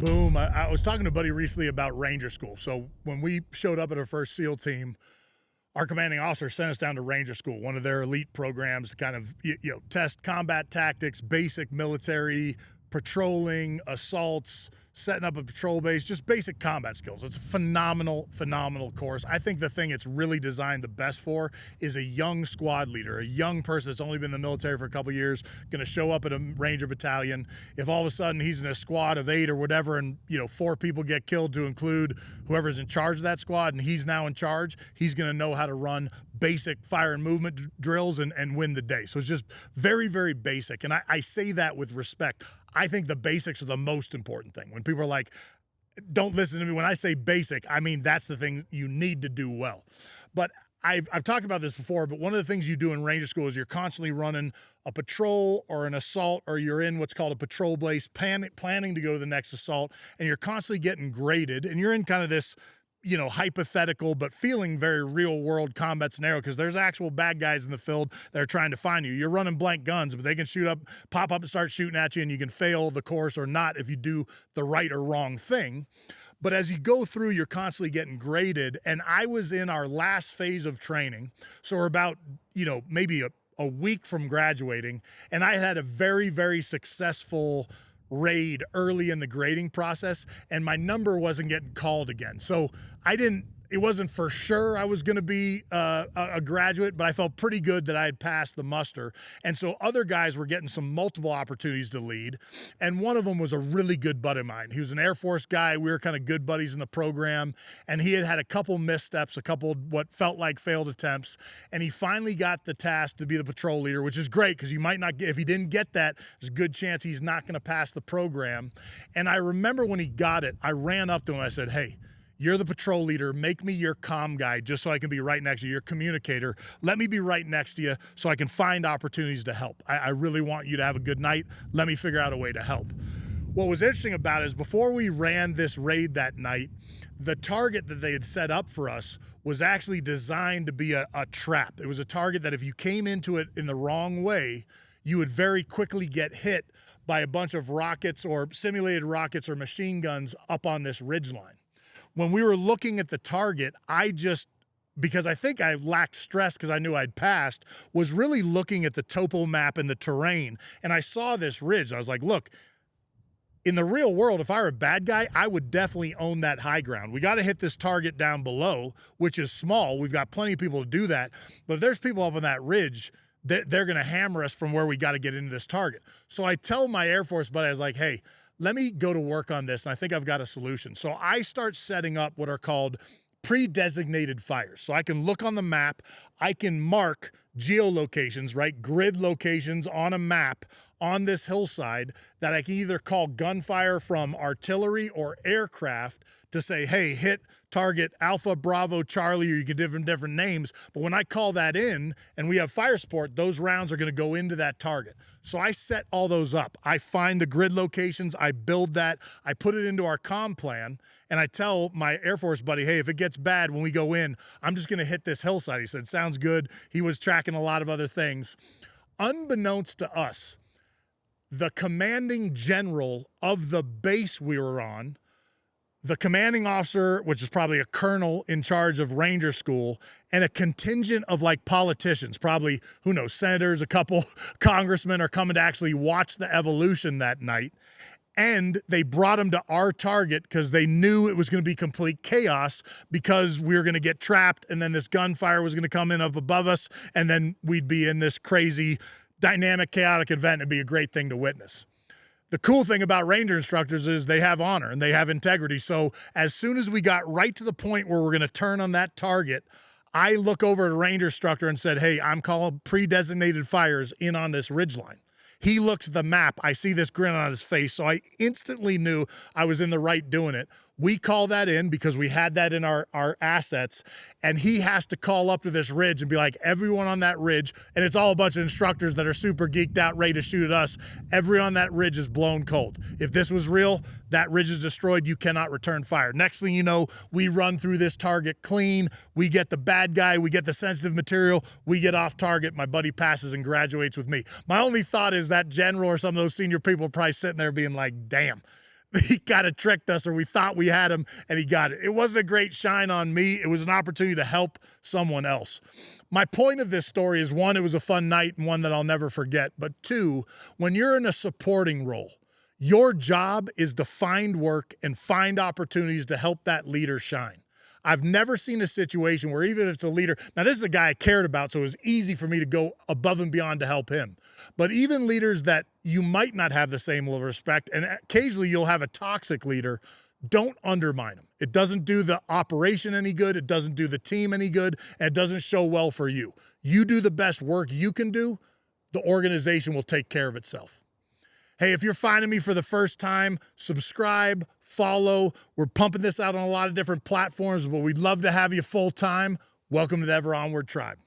Boom. I was talking to a buddy recently about Ranger School. So when we showed up at our first SEAL team, our commanding officer sent us down to Ranger School, one of their elite programs to kind of test combat tactics, basic military patrolling, assaults, setting up a patrol base, just basic combat skills. It's a phenomenal course. I think the thing it's really designed the best for is a young squad leader, a young person that's only been in the military for a couple years, going to show up at a Ranger battalion. If all of a sudden he's in a squad of 8 or whatever, and 4 people get killed, to include whoever's in charge of that squad, and he's now in charge, he's going to know how to run basic fire and movement drills and win the day. So it's just very basic. And I say that with respect. I think the basics are the most important thing. When people are like, don't listen to me, when I say basic, I mean that's the thing you need to do well. But I've talked about this before, but one of the things you do in Ranger School is you're constantly running a patrol or an assault, or you're in what's called a patrol base, planning to go to the next assault, and you're constantly getting graded, and you're in kind of this hypothetical but feeling very real world combat scenario, because there's actual bad guys in the field that are trying to find you. You're running blank guns, but they can pop up and start shooting at you, and you can fail the course or not if you do the right or wrong thing. But as you go through, you're constantly getting graded. And I was in our last phase of training. So we're about, maybe a week from graduating. And I had a very successful raid early in the grading process, and my number wasn't getting called again. So it wasn't for sure I was going to be a graduate, but I felt pretty good that I had passed the muster. And so other guys were getting some multiple opportunities to lead. And one of them was a really good buddy of mine. He was an Air Force guy. We were kind of good buddies in the program. And he had a couple missteps, a couple what felt like failed attempts. And he finally got the task to be the patrol leader, which is great, because you might not get, if he didn't get that, there's a good chance he's not going to pass the program. And I remember when he got it, I ran up to him and I said, "Hey, you're the patrol leader. Make me your comm guy just so I can be right next to you, your communicator. Let me be right next to you so I can find opportunities to help. I really want you to have a good night. Let me figure out a way to help." What was interesting about it is before we ran this raid that night, the target that they had set up for us was actually designed to be a trap. It was a target that if you came into it in the wrong way, you would very quickly get hit by a bunch of rockets or simulated rockets or machine guns up on this ridgeline. When we were looking at the target, because I think I lacked stress because I knew I'd passed, was really looking at the topo map and the terrain. And I saw this ridge. I was like, look, in the real world, if I were a bad guy, I would definitely own that high ground. We got to hit this target down below, which is small. We've got plenty of people to do that. But if there's people up on that ridge, they're going to hammer us from where we got to get into this target. So I tell my Air Force buddy, I was like, "Hey, let me go to work on this, and I think I've got a solution." So I start setting up what are called pre-designated fires. So I can look on the map, I can mark geolocations, right? Grid locations on a map on this hillside that I can either call gunfire from artillery or aircraft to say, "Hey, hit target Alpha, Bravo, Charlie," or you can give different names. But when I call that in and we have fire support, those rounds are going to go into that target. So I set all those up. I find the grid locations, I build that, I put it into our comm plan, and I tell my Air Force buddy, "Hey, if it gets bad when we go in, I'm just going to hit this hillside." He said, "Sounds good." He was tracking a lot of other things. Unbeknownst to us, the commanding general of the base we were on, the commanding officer, which is probably a colonel in charge of Ranger School, and a contingent of politicians, probably, who knows, senators, a couple congressmen are coming to actually watch the evolution that night. And they brought them to our target because they knew it was going to be complete chaos, because we were going to get trapped, and then this gunfire was going to come in up above us, and then we'd be in this crazy, dynamic, chaotic event. It'd be a great thing to witness. The cool thing about Ranger instructors is they have honor and they have integrity. So as soon as we got right to the point where we're going to turn on that target, I look over at a Ranger instructor and said, "Hey, I'm calling pre-designated fires in on this ridgeline." He looks at the map. I see this grin on his face. So I instantly knew I was in the right doing it. We call that in because we had that in our assets, and he has to call up to this ridge and be like, "Everyone on that ridge," and it's all a bunch of instructors that are super geeked out, ready to shoot at us. "Everyone on that ridge is blown cold. If this was real, that ridge is destroyed. You cannot return fire." Next thing you know, we run through this target clean. We get the bad guy. We get the sensitive material. We get off target. My buddy passes and graduates with me. My only thought is that general or some of those senior people are probably sitting there being like, "Damn, he kind of tricked us, or we thought we had him and he got it. It wasn't a great shine on me. It was an opportunity to help someone else. My point of this story is, one, it was a fun night and one that I'll never forget. But two, when you're in a supporting role, your job is to find work and find opportunities to help that leader shine. I've never seen a situation where, even if it's a leader, now this is a guy I cared about, so it was easy for me to go above and beyond to help him. But even leaders that you might not have the same level of respect, and occasionally you'll have a toxic leader, don't undermine them. It doesn't do the operation any good. It doesn't do the team any good, and it doesn't show well for you. You do the best work you can do, the organization will take care of itself. Hey, if you're finding me for the first time, subscribe, follow. We're pumping this out on a lot of different platforms, but we'd love to have you full time. Welcome to the Ever Onward Tribe.